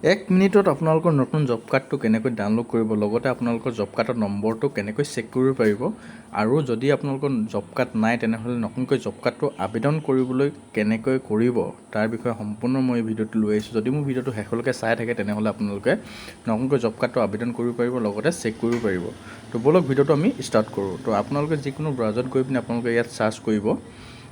1 মিনিটত আপোনালোকৰ নতুন জব কাৰ্ডটো কেনেকৈ ডাউনলোড কৰিব লগতে আপোনালোকৰ জব কাৰ্ডৰ নম্বৰটো কেনেকৈ চেক কৰিব পাৰিব আৰু যদি আপোনালোকৰ জব কাৰ্ড নাই তেনেহ'লে নতুনকৈ জব কাৰ্ডটো আবেদন কৰিবলৈ কেনেকৈ কৰিব তাৰ বিষয়ে সম্পূৰ্ণ মই ভিডিঅ'টো লৈ আহিছোঁ। যদি মোৰ ভিডিঅ'টো শেষলৈকে চাই থাকে তেনেহ'লে আপোনালোকে নতুনকৈ জব কাৰ্ডটো আবেদন কৰিব পাৰিব লগতে চেক কৰিব পাৰিব। তো বলক ভিডিঅ'টো আমি ষ্টাৰ্ট কৰোঁ। তো আপোনালোকে যিকোনো ব্ৰাউজাৰত গৈ পিনে আপোনালোকে ইয়াত চাৰ্চ কৰিব।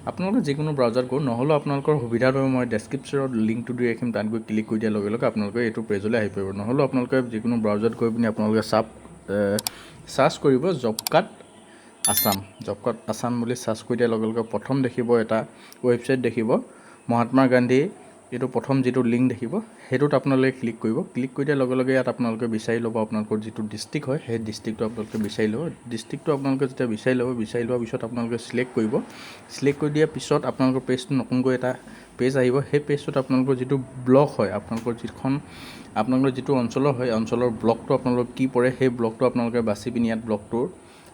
আপোনালোকে যিকোনো ব্ৰাউজাৰত গৈ নহ'লেও আপোনালোকৰ সুবিধাৰ বাবে মই ডেছক্ৰিপশ্যনত লিংকটো দি ৰাখিম, তাত গৈ ক্লিক কৰি দিয়াৰ লগে লগে আপোনালোকে এইটো পেজলৈ আহি পাৰিব। নহ'লেও আপোনালোকে যিকোনো ব্ৰাউজাৰত গৈ পিনে আপোনালোকে চাৰ্চ কৰিব job card Assam. Job card Assam বুলি চাৰ্চ কৰি দিয়াৰ লগে লগে প্ৰথম দেখিব এটা ৱেবছাইট দেখিব, মহাত্মা গান্ধী এইটো প্ৰথম যিটো লিংক দেখিব সেইটোত আপোনালোকে ক্লিক কৰিব। ক্লিক কৰি দিয়াৰ লগে লগে ইয়াত আপোনালোকে বিচাৰি ল'ব আপোনালোকৰ যিটো ডিষ্ট্ৰিক্ট হয় সেই ডিষ্ট্ৰিক্টটো আপোনালোকে বিচাৰি ল'ব। ডিষ্ট্ৰিক্টটো আপোনালোকে যেতিয়া বিচাৰি লোৱাৰ পিছত আপোনালোকে চিলেক্ট কৰিব। চিলেক্ট কৰি দিয়াৰ পিছত আপোনালোকৰ পেজটো নতুনকৈ এটা পেজ আহিব। সেই পেজটোত আপোনালোকৰ যিটো ব্লক হয়, আপোনালোকৰ যিটো অঞ্চলৰ হয় অঞ্চলৰ ব্লকটো আপোনালোকৰ কি পৰে সেই ব্লকটো আপোনালোকে বাছি পিনি ইয়াত ব্লকটো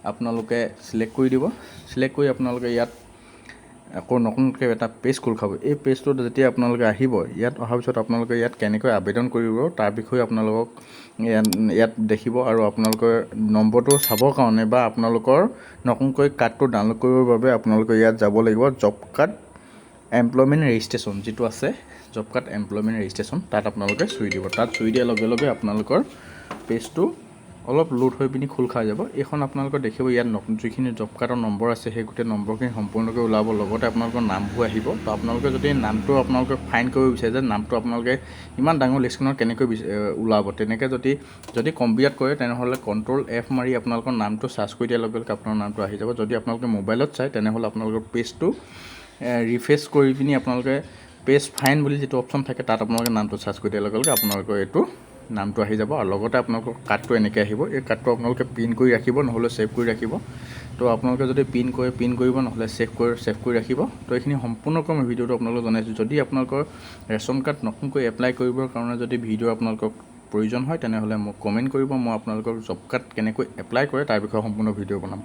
আপোনালোকে চিলেক্ট কৰি দিব। চিলেক্ট কৰি আপোনালোকে ইয়াত আকৌ নতুনকৈ এটা পেজ খোল খাব। এই পেজটোত যেতিয়া আপোনালোকে আহিব, ইয়াত অহাৰ পিছত আপোনালোকে ইয়াত কেনেকৈ আবেদন কৰিব তাৰ বিষয়ে আপোনালোকক ইয়াত দেখিব আৰু আপোনালোকৰ নম্বৰটো চাবৰ কাৰণে বা আপোনালোকৰ নতুনকৈ কাৰ্ডটো ডাউনলোড কৰিবৰ বাবে আপোনালোকে ইয়াত যাব লাগিব জব কাৰ্ড এমপ্লয়মেণ্ট ৰেজিষ্ট্ৰেশ্যন যিটো আছে, জব কাৰ্ড এমপ্লয়মেণ্ট ৰেজিষ্ট্ৰেশ্যন তাত আপোনালোকে চুই দিব। তাত চুই দিয়াৰ লগে লগে আপোনালোকৰ পেজটো অলপ লোড হৈ পিনি খোল খাই যাব। এইখন আপোনালোকে দেখিব ইয়াত যিখিনি জব কাৰ্ডৰ নম্বৰ আছে সেই গোটেই নম্বৰখিনি সম্পূৰ্ণকৈ ওলাব, লগতে আপোনালোকৰ নামবোৰ আহিব। তো আপোনালোকে যদি নামটো আপোনালোকে ফাইণ্ড কৰিব বিচাৰে যে নামটো আপোনালোকে ইমান ডাঙৰ লিষ্টখনত কেনেকৈ ওলাব, তেনেকৈ যদি কম্পিউটাৰত কৰে তেনেহ'লে Ctrl+F মাৰি আপোনালোকৰ নামটো চাৰ্চ কৰি দিয়াৰ লগে লগে আপোনাৰ নামটো আহি যাব। যদি আপোনালোকে মোবাইলত চায় তেনেহ'লে আপোনালোকৰ পেজটো ৰিফ্ৰেছ কৰি পিনি আপোনালোকে পেজ ফাইণ্ড বুলি যিটো অপশ্যন থাকে তাত আপোনালোকে নামটো চাৰ্চ কৰি দিয়াৰ লগে লগে আপোনালোকৰ এইটো নামটো আহি যাব আৰু লগতে আপোনালোকৰ কাৰ্ডটো এনেকৈ আহিব। এই কাৰ্ডটো আপোনালোকে প্ৰিণ্ট কৰি ৰাখিব, নহ'লে ছেভ কৰি ৰাখিব। তো আপোনালোকে যদি প্ৰিণ্ট কৰিব, নহ'লে ছেভ কৰি ৰাখিব। তো এইখিনি সম্পূৰ্ণকৈ মই ভিডিঅ'টো আপোনালোকক জনাইছোঁ। যদি আপোনালোকৰ ৰেচন কাৰ্ড নতুনকৈ এপ্লাই কৰিবৰ কাৰণে যদি ভিডিঅ' আপোনালোকক প্ৰয়োজন হয় তেনেহ'লে মোক কমেণ্ট কৰিব, মই আপোনালোকৰ জব কাৰ্ড কেনেকৈ এপ্লাই কৰে তাৰ বিষয়ে সম্পূৰ্ণ ভিডিঅ' বনাম।